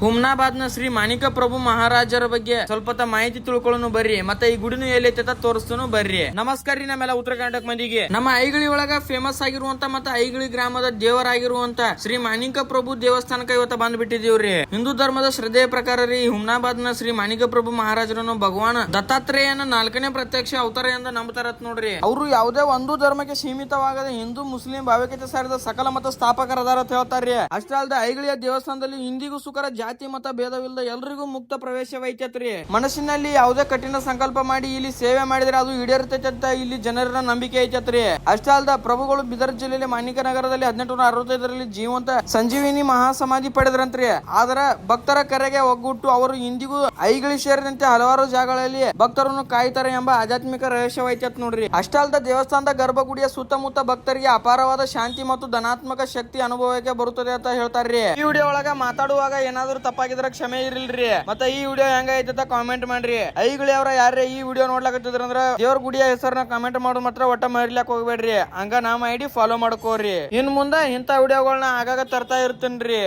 ಹುಮ್ನಾಬಾದ್ನ ಶ್ರೀ ಮಾಣಿಕ ಪ್ರಭು ಮಹಾರಾಜರ ಬಗ್ಗೆ ಸ್ವಲ್ಪ ಮಾಹಿತಿ ತಿಳ್ಕೊಳ್ಳೋನು ಬರ್ರಿ. ಮತ್ತೆ ಈ ಗುಡಿನು ಎಲ್ಲೈತೆ ತೋರಿಸ್ತನು ಬರ್ರಿ. ನಮಸ್ಕಾರ ರೀ ನಮ್ಮೆಲ್ಲ ಉತ್ತರ ಕರ್ನಾಟಕ ಮಂದಿಗೆ. ನಮ್ಮ ಐಗಳಿ ಒಳಗ ಫೇಮಸ್ ಆಗಿರುವಂತ ಮತ್ತೆ ಐಗಳಿ ಗ್ರಾಮದ ದೇವರಾಗಿರುವಂತ ಶ್ರೀ ಮಾಣಿಕ ಪ್ರಭು ದೇವಸ್ಥಾನಕ್ಕೆ ಇವತ್ತ ಬಂದ್ಬಿಟ್ಟಿದೀವ್ರಿ. ಹಿಂದೂ ಧರ್ಮದ ಶ್ರದ್ಧೆಯ ಪ್ರಕಾರ ರೀ ಹುಮ್ನಾಬಾದ್ನ ಶ್ರೀ ಮಾಣಿಕ ಪ್ರಭು ಮಹಾರಾಜರನ್ನು ಭಗವಾನ್ ದತ್ತಾತ್ರೇಯನ 4ನೇ ಪ್ರತ್ಯಕ್ಷ ಅವತಾರ ಎಂದು ನಂಬತಾರತ್ ನೋಡ್ರಿ. ಅವರು ಯಾವುದೇ ಒಂದು ಧರ್ಮಕ್ಕೆ ಸೀಮಿತವಾಗದ ಹಿಂದೂ ಮುಸ್ಲಿಂ ಭಾವೈಕ್ಯತೆ ಸಾರಿದ ಸಕಲ ಮತ ಸ್ಥಾಪಕರದಾರ ಅಂತ ಹೇಳ್ತಾರ್ರಿ. ಅಷ್ಟೇ ಅಲ್ಲದೆ ಐಗಳಿಯ ದೇವಸ್ಥಾನದಲ್ಲಿ ಇಂದಿಗೂ ಸುಕರ ಜಾತಿ ಮತ ಭೇದವಿಲ್ಲದ ಎಲ್ರಿಗೂ ಮುಕ್ತ ಪ್ರವೇಶವೈತೈತ್ರಿ. ಮನಸ್ಸಿನಲ್ಲಿ ಯಾವುದೇ ಕಠಿಣ ಸಂಕಲ್ಪ ಮಾಡಿ ಇಲ್ಲಿ ಸೇವೆ ಮಾಡಿದ್ರೆ ಅದು ಈಡೇರ್ತೈತೆ ಅಂತ ಇಲ್ಲಿ ಜನರ ನಂಬಿಕೆ ಐತೈತ್ರಿ. ಅಷ್ಟೇ ಅಲ್ಲದ ಪ್ರಭುಗಳು ಬೀದರ್ ಜಿಲ್ಲೆಯಲ್ಲಿ ಮಾಣಿಕ ನಗರದಲ್ಲಿ 1865ರಲ್ಲಿ ಜೀವಂತ ಸಂಜೀವಿನಿ ಮಹಾಸಮಾಧಿ ಪಡೆದ್ರಂತ್ರಿ. ಆದ್ರ ಭಕ್ತರ ಕರೆಗೆ ಒಗ್ಗೂಟ್ಟು ಅವರು ಇಂದಿಗೂ ಐಗಳಿ ಸೇರಿದಂತೆ ಹಲವಾರು ಜಾಗಗಳಲ್ಲಿ ಭಕ್ತರನ್ನು ಕಾಯ್ತಾರೆ ಎಂಬ ಆಧ್ಯಾತ್ಮಿಕ ರಹಸ್ಯವೈತೈತ್ ನೋಡ್ರಿ. ಅಷ್ಟೇ ಅಲ್ಲದ ದೇವಸ್ಥಾನದ ಗರ್ಭಗುಡಿಯ ಸುತ್ತಮುತ್ತ ಭಕ್ತರಿಗೆ ಅಪಾರವಾದ ಶಾಂತಿ ಮತ್ತು ಧನಾತ್ಮಕ ಶಕ್ತಿ ಅನುಭವಕ್ಕೆ ಬರುತ್ತದೆ ಅಂತ ಹೇಳ್ತಾರ್ರಿ. ಈ ವಿಡಿಯೋ ಒಳಗ ಮಾತಾಡುವಾಗ ಏನಾದ್ರು ತಪ್ಪಾಗಿದ್ರೆ ಕ್ಷಮೆ ಇರಲ್ರಿ. ಮತ್ತೆ ಈ ವಿಡಿಯೋ ಹೆಂಗ ಐತೆ ಕಾಮೆಂಟ್ ಮಾಡ್ರಿ. ಐಗಳಿ ಅವ್ರ ಯಾರೇ ಈ ವಿಡಿಯೋ ನೋಡ್ಲಾಕತ್ತಿದ್ರ ಅಂದ್ರ ದೇವ್ರ ಗುಡಿಯ ಹೆಸರನ್ನ ಕಾಮೆಂಟ್ ಮಾಡೋದು ಮಾತ್ರ ಒಟ್ಟ ಮರಿಲಾಕ್ ಹೋಗ್ಬೇಡ್ರಿ. ಹಂಗ ನಮ್ಮ ಐಡಿ ಫಾಲೋ ಮಾಡ್ಕೋರಿ. ಇನ್ ಮುಂದೆ ಇಂತ ವಿಡಿಯೋಗಳನ್ನ ಆಗಾಗ ತರ್ತಾ ಇರ್ತೇನ್ರಿ.